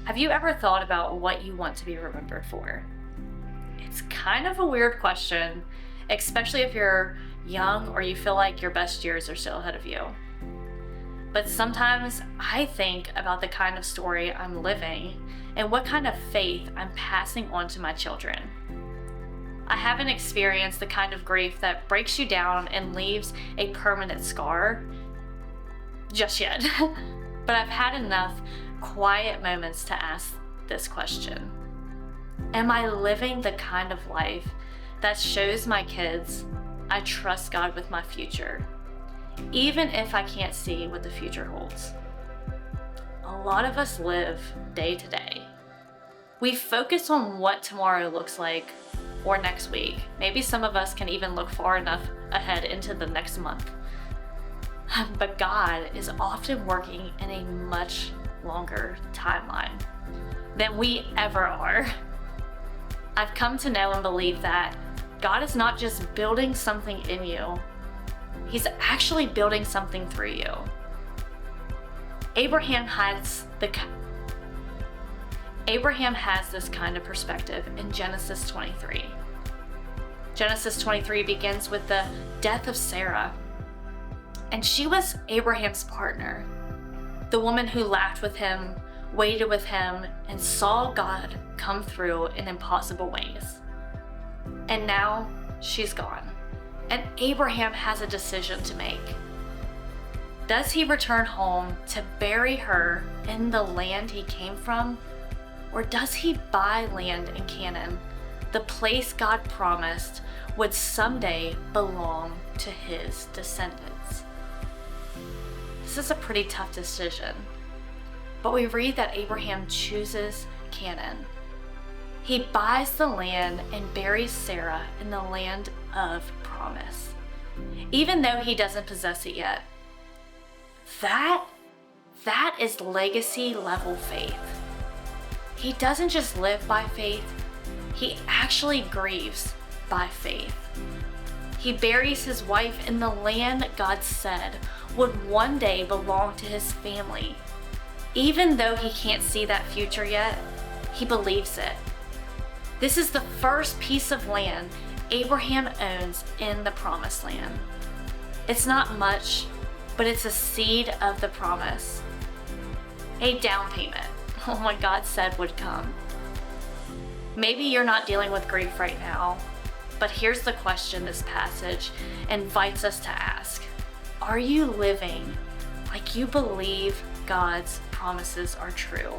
Have you ever thought about what you want to be remembered for? It's kind of a weird question, especially if you're young or you feel like your best years are still ahead of you. But sometimes I think about the kind of story I'm living and what kind of faith I'm passing on to my children. I haven't experienced the kind of grief that breaks you down and leaves a permanent scar just yet. But I've had enough quiet moments to ask this question. Am I living the kind of life that shows my kids I trust God with my future, even if I can't see what the future holds? A lot of us live day to day. We focus on what tomorrow looks like or next week. Maybe some of us can even look far enough ahead into the next month. But God is often working in a much longer timeline than we ever are. I've come to know and believe that God is not just building something in you, He's actually building something through you. Abraham has this kind of perspective in Genesis 23. Genesis 23 begins with the death of Sarah, and she was Abraham's partner, the woman who laughed with him, waited with him, and saw God come through in impossible ways. And now she's gone, and Abraham has a decision to make. Does he return home to bury her in the land he came from, or does he buy land in Canaan, the place God promised would someday belong to his descendants? This is a pretty tough decision, but we read that Abraham chooses Canaan. He buys the land and buries Sarah in the land of promise, even though he doesn't possess it yet. That is legacy level faith. He doesn't just live by faith, he actually grieves by faith. He buries his wife in the land God said would one day belong to his family. Even though he can't see that future yet, he believes it. This is the first piece of land Abraham owns in the promised land. It's not much, but it's a seed of the promise. A down payment on what God said would come. Maybe you're not dealing with grief right now, but here's the question this passage invites us to ask. Are you living like you believe God's promises are true,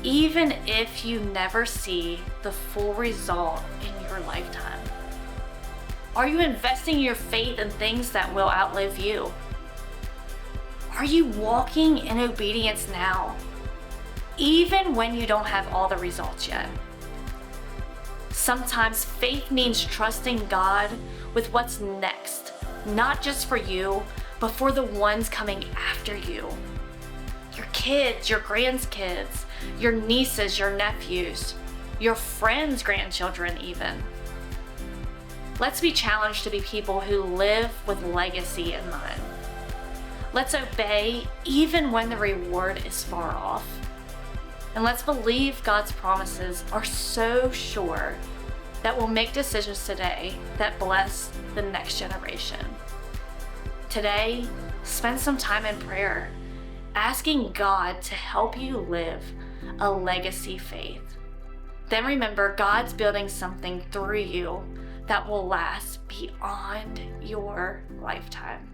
even if you never see the full result in your lifetime? Are you investing your faith in things that will outlive you? Are you walking in obedience now, even when you don't have all the results yet? Sometimes faith means trusting God with what's next, not just for you, but for the ones coming after you. Your kids, your grandkids, your nieces, your nephews, your friends' grandchildren even. Let's be challenged to be people who live with legacy in mind. Let's obey even when the reward is far off. And let's believe God's promises are so sure that we'll make decisions today that bless the next generation. Today, spend some time in prayer, asking God to help you live a legacy faith. Then remember, God's building something through you that will last beyond your lifetime.